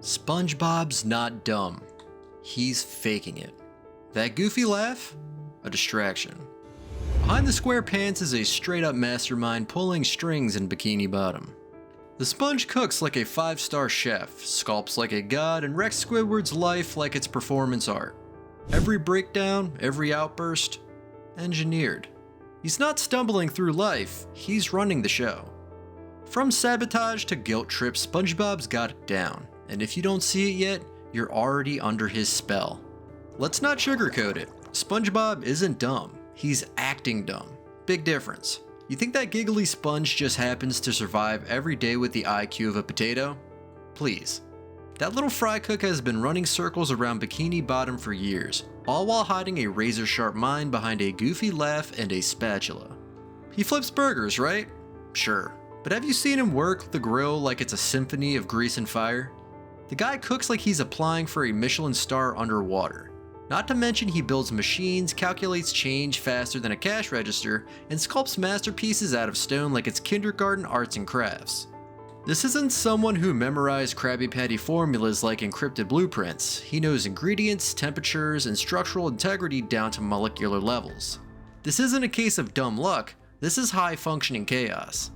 SpongeBob's not dumb. He's faking it. That goofy laugh? A distraction. Behind the SquarePants is a straight up mastermind pulling strings in Bikini Bottom. The sponge cooks like a 5-star chef, sculpts like a god, and wrecks Squidward's life like it's performance art. Every breakdown, every outburst, engineered. He's not stumbling through life, he's running the show. From sabotage to guilt trips, SpongeBob's got it down, and if you don't see it yet, you're already under his spell. Let's not sugarcoat it. SpongeBob isn't dumb, he's acting dumb. Big difference. You think that giggly sponge just happens to survive every day with the IQ of a potato? Please. That little fry cook has been running circles around Bikini Bottom for years, all while hiding a razor-sharp mind behind a goofy laugh and a spatula. He flips burgers, right? Sure. But have you seen him work the grill like it's a symphony of grease and fire? The guy cooks like he's applying for a Michelin star underwater. Not to mention he builds machines, calculates change faster than a cash register, and sculpts masterpieces out of stone like it's kindergarten arts and crafts. This isn't someone who memorized Krabby Patty formulas like encrypted blueprints. He knows ingredients, temperatures, and structural integrity down to molecular levels. This isn't a case of dumb luck, this is high-functioning chaos.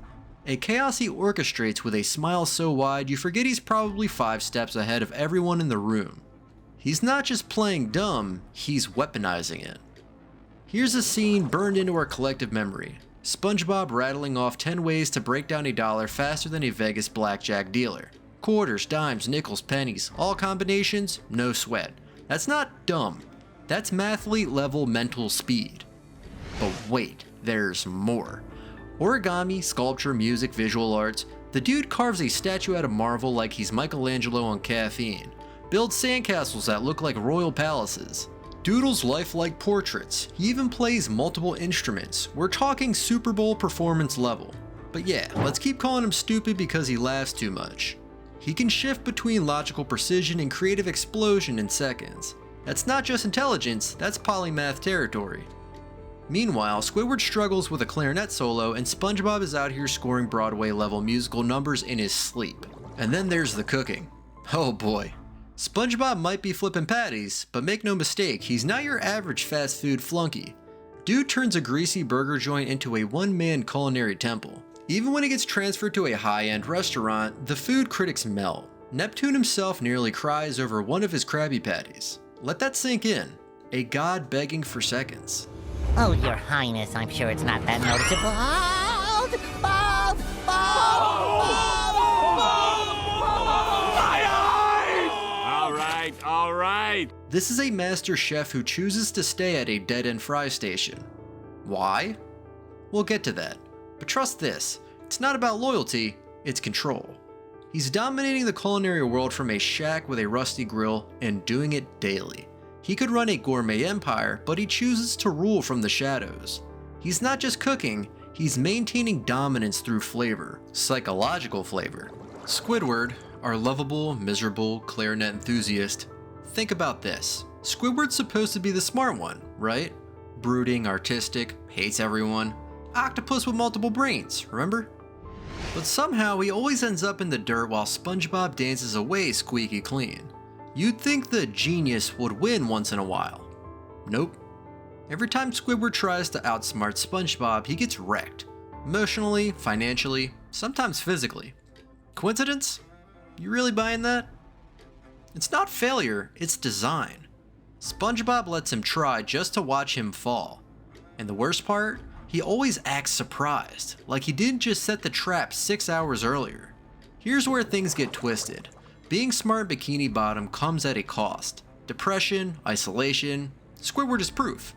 A chaos he orchestrates with a smile so wide you forget he's probably 5 steps ahead of everyone in the room. He's not just playing dumb, he's weaponizing it. Here's a scene burned into our collective memory. SpongeBob rattling off 10 ways to break down $1 faster than a Vegas blackjack dealer. Quarters, dimes, nickels, pennies, all combinations, no sweat. That's not dumb. That's mathlete level mental speed. But wait, there's more. Origami, sculpture, music, visual arts. The dude carves a statue out of marble like he's Michelangelo on caffeine. Builds sandcastles that look like royal palaces. Doodles lifelike portraits. He even plays multiple instruments. We're talking Super Bowl performance level. But yeah, let's keep calling him stupid because he laughs too much. He can shift between logical precision and creative explosion in seconds. That's not just intelligence, that's polymath territory. Meanwhile, Squidward struggles with a clarinet solo and SpongeBob is out here scoring Broadway level musical numbers in his sleep. And then there's the cooking. Oh boy. SpongeBob might be flipping patties, but make no mistake, he's not your average fast food flunky. Dude turns a greasy burger joint into a one-man culinary temple. Even when he gets transferred to a high-end restaurant, the food critics melt. Neptune himself nearly cries over one of his Krabby Patties. Let that sink in. A god begging for seconds. Oh, your highness, I'm sure it's not that noticeable. All right. This is a master chef who chooses to stay at a dead-end fry station. Why? We'll get to that. But trust this, it's not about loyalty, it's control. He's dominating the culinary world from a shack with a rusty grill and doing it daily. He could run a gourmet empire, but he chooses to rule from the shadows. He's not just cooking, he's maintaining dominance through flavor, psychological flavor. Squidward, our lovable, miserable clarinet enthusiast. Think about this. Squidward's supposed to be the smart one, right? Brooding, artistic, hates everyone. Octopus with multiple brains, remember? But somehow he always ends up in the dirt while SpongeBob dances away squeaky clean. You'd think the genius would win once in a while. Nope. Every time Squidward tries to outsmart SpongeBob, he gets wrecked. Emotionally, financially, sometimes physically. Coincidence? You really buying that? It's not failure, it's design. SpongeBob lets him try just to watch him fall. And the worst part? He always acts surprised, like he didn't just set the trap 6 hours earlier. Here's where things get twisted. Being smart in Bikini Bottom comes at a cost. Depression, isolation, Squidward is proof.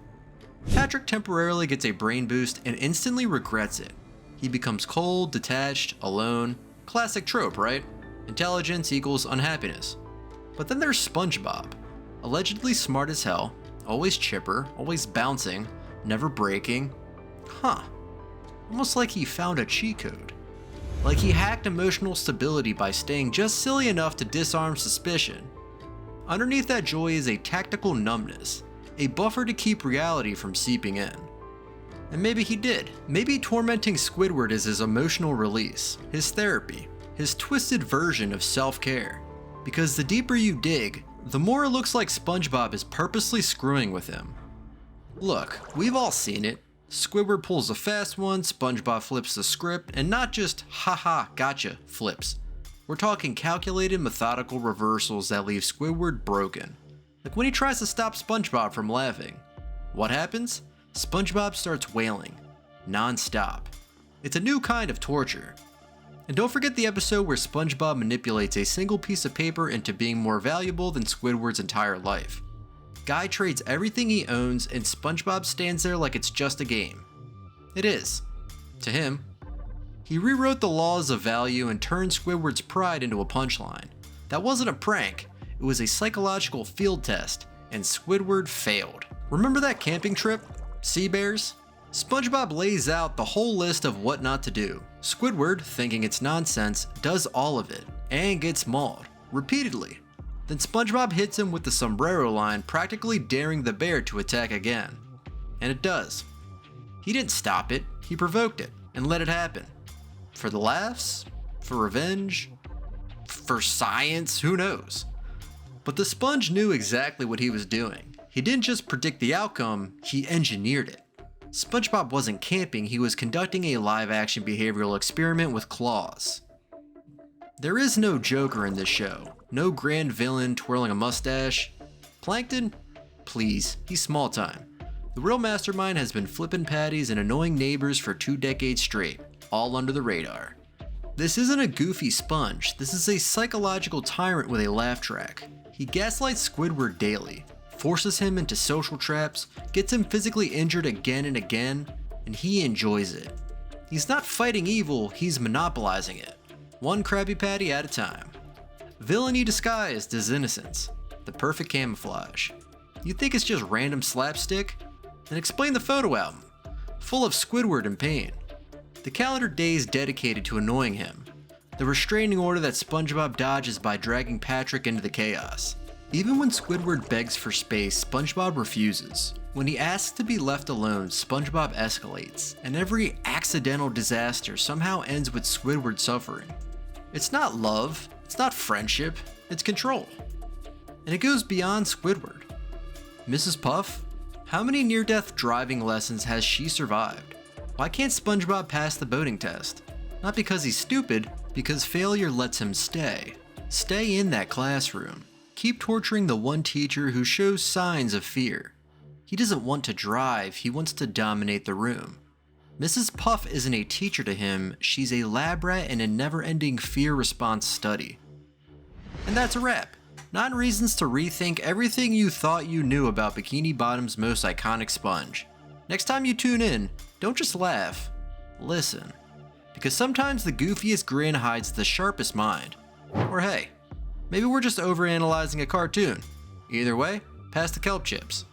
Patrick temporarily gets a brain boost and instantly regrets it. He becomes cold, detached, alone. Classic trope, right? Intelligence equals unhappiness. But then there's SpongeBob. Allegedly smart as hell, always chipper, always bouncing, never breaking. Huh. Almost like he found a cheat code. Like he hacked emotional stability by staying just silly enough to disarm suspicion. Underneath that joy is a tactical numbness, a buffer to keep reality from seeping in. And maybe he did. Maybe tormenting Squidward is his emotional release, his therapy, his twisted version of self-care. Because the deeper you dig, the more it looks like SpongeBob is purposely screwing with him. Look, we've all seen it. Squidward pulls a fast one, SpongeBob flips the script, and not just haha gotcha flips. We're talking calculated, methodical reversals that leave Squidward broken. Like when he tries to stop SpongeBob from laughing. What happens? SpongeBob starts wailing, non-stop. It's a new kind of torture. And don't forget the episode where SpongeBob manipulates a single piece of paper into being more valuable than Squidward's entire life. Guy trades everything he owns and SpongeBob stands there like it's just a game. It is. To him. He rewrote the laws of value and turned Squidward's pride into a punchline. That wasn't a prank, it was a psychological field test, and Squidward failed. Remember that camping trip? Sea bears? SpongeBob lays out the whole list of what not to do. Squidward, thinking it's nonsense, does all of it, and gets mauled, repeatedly. Then SpongeBob hits him with the sombrero line, practically daring the bear to attack again. And it does. He didn't stop it, he provoked it, and let it happen. For the laughs? For revenge? For science? Who knows? But the sponge knew exactly what he was doing. He didn't just predict the outcome, he engineered it. SpongeBob wasn't camping, he was conducting a live-action behavioral experiment with claws. There is no Joker in this show, no grand villain twirling a mustache. Plankton? Please, he's small time. The real mastermind has been flipping patties and annoying neighbors for 2 decades straight, all under the radar. This isn't a goofy sponge, this is a psychological tyrant with a laugh track. He gaslights Squidward daily, forces him into social traps, gets him physically injured again and again, and he enjoys it. He's not fighting evil, he's monopolizing it. One Krabby Patty at a time. Villainy disguised as innocence. The perfect camouflage. You think it's just random slapstick? Then explain the photo album. Full of Squidward and pain. The calendar days dedicated to annoying him. The restraining order that SpongeBob dodges by dragging Patrick into the chaos. Even when Squidward begs for space, SpongeBob refuses. When he asks to be left alone, SpongeBob escalates, and every accidental disaster somehow ends with Squidward suffering. It's not love, it's not friendship, it's control. And it goes beyond Squidward. Mrs. Puff? How many near-death driving lessons has she survived? Why can't SpongeBob pass the boating test? Not because he's stupid, because failure lets him stay. Stay in that classroom. Keep torturing the one teacher who shows signs of fear. He doesn't want to drive, he wants to dominate the room. Mrs. Puff isn't a teacher to him, she's a lab rat in a never-ending fear response study. And that's a wrap. 9 reasons to rethink everything you thought you knew about Bikini Bottom's most iconic sponge. Next time you tune in, don't just laugh, listen. Because sometimes the goofiest grin hides the sharpest mind. Or hey, maybe we're just overanalyzing a cartoon. Either way, pass the kelp chips.